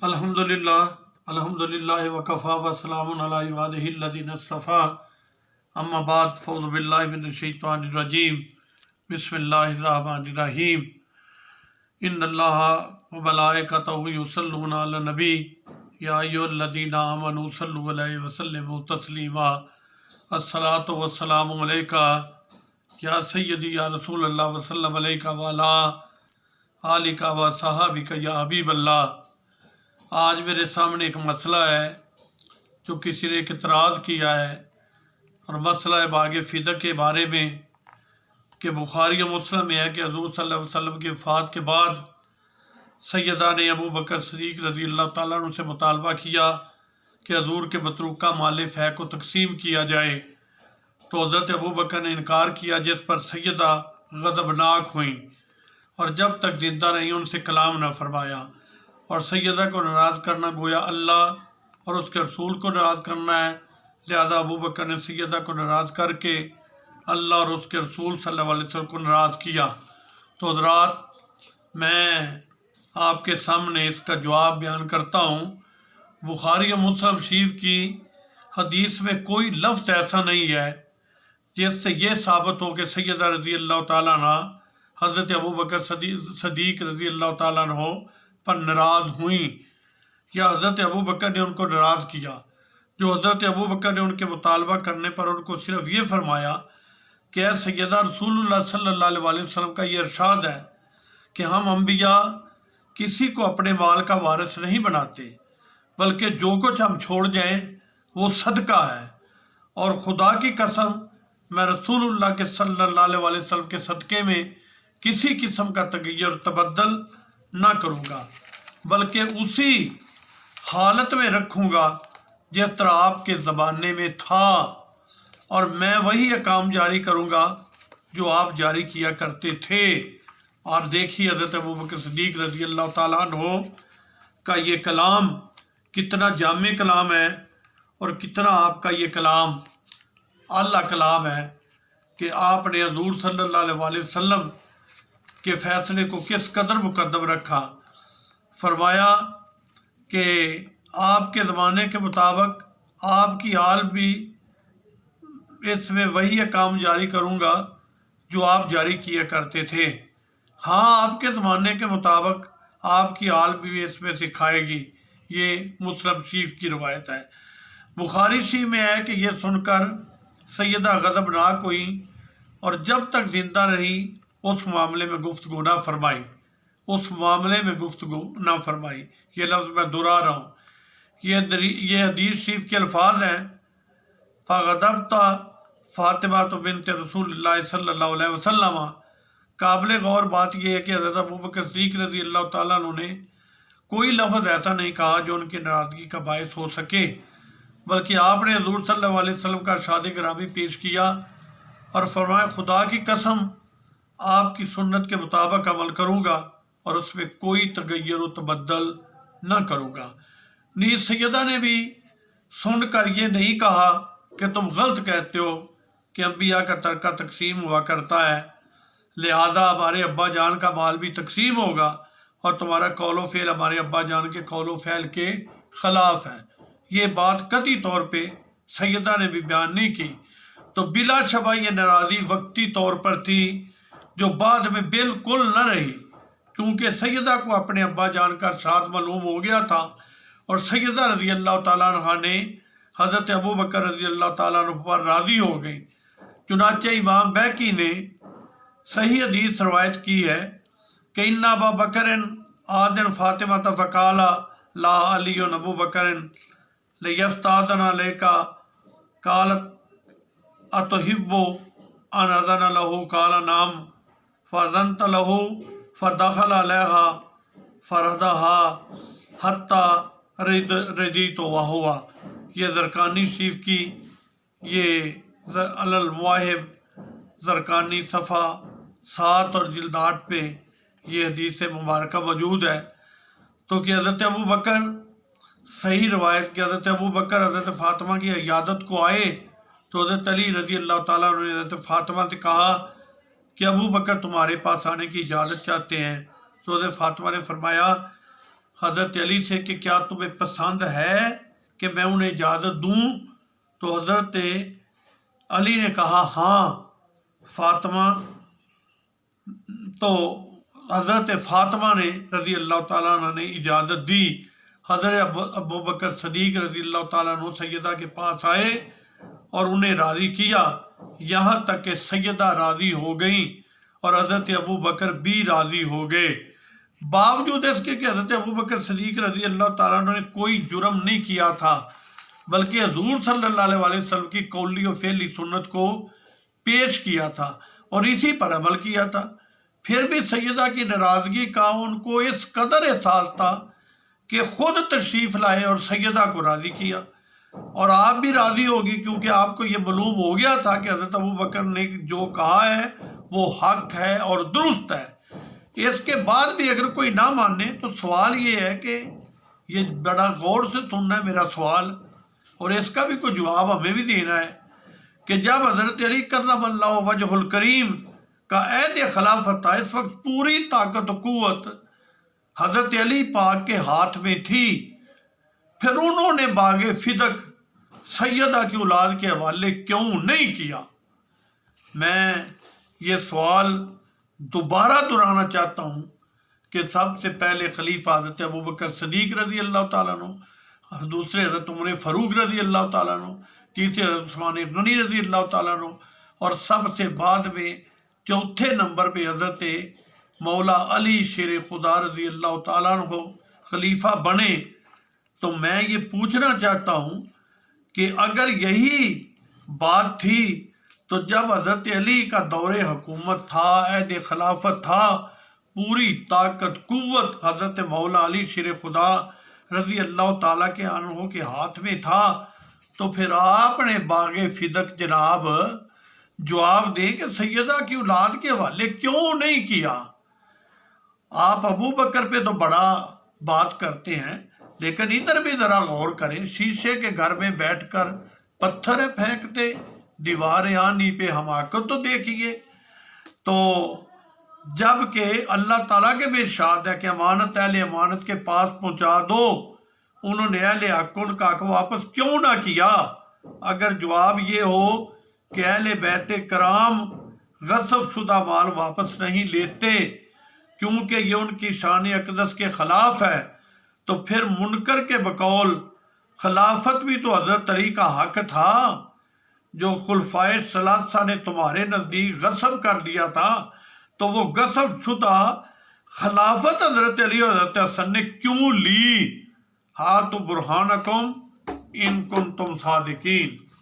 अल्हम्दुलिल्लाह वकफ़ा वस्सलामुन अला इबादिहिल्लज़ीना इस्तफ़ा अम्मा बाद फ़ऊज़ु बिल्लाहि मिनश्शैतानिर्रजीम बिस्मिल्लाहिर्रहमानिर्रहीम इन्नल्लाहा व मलाइकतहु युसल्लूना अलन नबी या अय्युहल्लज़ीना आमनू सल्लु अलैहि व सल्लिमू तस्लीमा अस्सलातु वस्सलामु अलैका या सय्यदी या रसूलल्लाह व सल्लम अलैका व अला आलिका व सहाबिका या हबीबल्लाह। आज मेरे सामने एक मसला है जो किसी ने एक इतराज़ किया है, और मसला है बाग़ फ़िदक के बारे में कि बुखारी और मुस्लिम में है कि हज़ूर सल्लल्लाहु अलैहि वसल्लम की वफ़ात के बाद सैयदा ने अबू बकर सिद्दीक़ रज़ी अल्लाह ताला अन्हु से मुतालबा किया कि हज़ूर के मतरूका माल फ़ै को तकसीम किया जाए, तो हज़रत अबू बकर ने इनकार किया, जिस पर सैयदा ग़ज़बनाक हुई और जब तक ज़िंदा रही उनसे कलाम न फरमाया। और सैयदा को नाराज़ करना गोया अल्लाह और उसके रसूल को नाराज़ करना है, लिहाजा अबू बकर ने सैयदा को नाराज़ करके अल्लाह और उसके रसूल सल्लल्लाहु अलैहि वसल्लम को नाराज़ किया। तो हज़रात, मैं आपके सामने इसका जवाब बयान करता हूँ। बुखारी और मुस्लिम शरीफ की हदीस में कोई लफ्ज़ ऐसा नहीं है जिससे ये साबित हो कि सैयदा रज़ी अल्लाह ताला अन्हा हज़रत अबू बकर सिद्दीक़ रज़ी अल्लाह ताला अन्हु पर नाराज़ हुई या हज़रत अबू बकर ने उनको नाराज़ किया। जो हज़रत अबू बकर ने उनके मुतालबा करने पर उनको सिर्फ ये फरमाया कि ऐ सैयदा रसूलुल्लाह सल्लल्लाहु अलैहि वसल्लम का ये इरशाद है कि हम अम्बिया किसी को अपने माल का वारिस नहीं बनाते, बल्कि जो कुछ हम छोड़ जाएं वो सदका है, और खुदा की कसम मैं रसूलुल्लाह के सल्लल्लाहु अलैहि वसल्लम के सदक़े में किसी किस्म का तग़य्युर तबद्दल ना करूँगा, बल्कि उसी हालत में रखूँगा जिस तरह आपके ज़माने में था, और मैं वही अकाम जारी करूँगा जो आप जारी किया करते थे। और देखिए हज़रत अबू बकर सिद्दीक़ रज़ी अल्लाह ताला अन्हु का ये कलाम कितना जामे कलाम है, और कितना आपका ये कलाम आला कलाम है कि आपने हज़ूर सल्लल्लाहु अलैहि वसल्लम के फ़ैसले को किस कदर मुकद्दम रखा। फरमाया कि आपके ज़माने के मुताबिक आपकी हाल भी इसमें वही काम जारी करूँगा जो आप जारी किया करते थे। हाँ, आपके ज़माने के मुताबिक आपकी हाल भी इसमें सिखाएगी। ये मुस्लिम शरीफ की रवायत है। बुखारी शरीफ में है कि यह सुनकर सैयदा ग़ज़बनाक हुई और जब तक ज़िंदा रही उस मामले में गुफ्तगू ना फरमाई, ये लफ्ज़ मैं दोहरा रहा हूँ। ये हदीस शरीफ के अल्फाज हैं, फ़ग़ज़बत फ़ातिमा बिन्त रसूलिल्लाह सल्लल्लाहु अलैहि वसल्लम। काबिल गौर बात यह है कि हज़रत अबू बकर सिद्दीक़ रज़ी अल्लाह ताला अन्हु ने कोई लफ्ज़ ऐसा नहीं कहा जो उनकी नाराज़गी का बायस हो सके, बल्कि आपने हज़ूर सल्लल्लाहु अलैहि वसल्लम का इरशाद गिरामी पेश किया और फरमाया, खुदा की कसम आपकी सुन्नत के मुताबिक अमल करूँगा और उसमें कोई तग़य्युर तबद्दल न करूँगा। नीज़ सैयदा ने भी सुनकर ये नहीं कहा कि तुम गलत कहते हो कि अम्बिया का तरका तकसीम हुआ करता है, लिहाजा हमारे अब्बा जान का माल भी तकसीम होगा, और तुम्हारा कौलो फ़ेल हमारे अब्बा जान के कौलो फ़ेल के ख़िलाफ़ है। ये बात कतई तौर पे सैयदा ने भी बयान नहीं की। तो बिला शबा ये नाराज़ी वक्ती तौर पर थी जो बाद में बिल्कुल न रही, क्योंकि सैयदा को अपने अब्बा जान का इरशाद मालूम हो गया था, और सैयदा रज़ी अल्लाह ताला अन्हा ने हज़रत अबू बकर रज़ी अल्लाह ताला अन्हु पर राज़ी हो गई। चुनांचे इमाम बैकी ने सही हदीस रवायत की है कि इन्ना अबा बकरिन आदन फ़ातिमा फ़क़ाला ला अली अबू बकरिन लियस्ताज़ना अलैका क़ालत अतुहिब्बु अन अज़न लहू क़ाला नाम फ़अज़नत लहू फ़दख़ल अलैहा फ़रदहा हत्ता रदीतु वहुवा। ये ज़रक़ानी शरीफ की ये अलल मवाहिब ज़रक़ानी सफ़ा 7 और जिल्द 8 पे ये हदीस मुबारका मौजूद है। तो कि हज़रत अबू बकर, सही रवायत कि हज़रत अबू बकर हज़रत फ़ातिमा की इयादत को आए, तो हज़रत अली रज़ी अल्लाह ताला ने हज़रत फ़ातिमा से कहा कि अबू बकर तुम्हारे पास आने की इजाज़त चाहते हैं। तो हज़रत फ़ातिमा ने फरमाया, حضرت علی سے کہ کیا تمہیں پسند ہے کہ میں انہیں اجازت دوں؟ تو حضرت علی نے کہا ہاں فاطمہ. تو حضرت فاطمہ نے رضی اللہ تعالیٰ عنہ نے اجازت دی. حضرت ابوبکر صدیق رضی اللہ تعالیٰ عنہ سیدہ کے پاس آئے اور انہیں راضی کیا، یہاں تک کہ سیدہ راضی ہو گئیں اور حضرت ابوبکر بھی راضی ہو گئے. باوجود اس کے کہ حضرت ابوبکر صدیق رضی اللہ تعالیٰ عنہ نے کوئی جرم نہیں کیا تھا، بلکہ حضور صلی اللہ علیہ وسلم کی قولی و فعلی سنت کو پیش کیا تھا اور اسی پر عمل کیا تھا، پھر بھی سیدہ کی ناراضگی کا ان کو اس قدر احساس تھا کہ خود تشریف لائے اور سیدہ کو راضی کیا. اور آپ بھی راضی ہوگی کیونکہ آپ کو یہ معلوم ہو گیا تھا کہ حضرت ابوبکر نے جو کہا ہے وہ حق ہے اور درست ہے. اس کے بعد بھی اگر کوئی نہ مانے تو سوال یہ ہے کہ یہ بڑا غور سے سننا ہے میرا سوال، اور اس کا بھی کوئی جواب ہمیں بھی دینا ہے کہ جب حضرت علی کرم اللہ وجہ الکریم کا عہد خلافت تھا، اس وقت پوری طاقت و قوت حضرت علی پاک کے ہاتھ میں تھی، پھر انہوں نے باغ فدق سیدہ کی اولاد کے حوالے کیوں نہیں کیا؟ میں یہ سوال دوبارہ دہرانا چاہتا ہوں کہ سب سے پہلے خلیفہ حضرت ابوبکر صدیق رضی اللہ تعالیٰ عنہ، دوسرے حضرت عمر فاروق رضی اللہ تعالیٰ عنہ، تیسرے حضرت عثمان غنی رضی اللہ تعالیٰ عنہ، اور سب سے بعد میں چوتھے نمبر پہ حضرت مولا علی شیر خدا رضی اللہ تعالیٰ عنہ خلیفہ بنے. تو میں یہ پوچھنا چاہتا ہوں کہ اگر یہی بات تھی تو جب حضرت علی کا دور حکومت تھا، عہد خلافت تھا، پوری طاقت قوت حضرت مولا علی شیر خدا رضی اللہ تعالیٰ کے عنہ کے ہاتھ میں تھا، تو پھر آپ نے باغ فدق جناب جواب دیں کہ سیدہ کی اولاد کے حوالے کیوں نہیں کیا؟ آپ ابوبکر پہ تو بڑا بات کرتے ہیں، لیکن ادھر بھی ذرا غور کریں. شیشے کے گھر میں بیٹھ کر پتھر پھینکتے، دیوار آنی پہ حماقت تو دیکھیے. تو جب کہ اللہ تعالیٰ کے بھی ارشاد ہے کہ امانت اہل امانت کے پاس پہنچا دو، انہوں نے اہل حق ان کا حق واپس کیوں نہ کیا؟ اگر جواب یہ ہو کہ اہل بیت کرام غصب شدہ مال واپس نہیں لیتے کیونکہ یہ ان کی شان اقدس کے خلاف ہے، تو پھر منکر کے بقول خلافت بھی تو حضرت علی کا حق تھا، جو خلفائے ثلاثہ نے تمہارے نزدیک غصب کر دیا تھا، تو وہ غصب شدہ خلافت حضرت علی اور حضرت حسن نے کیوں لی؟ ہاتھو برہانکم ان کنتم صادقین.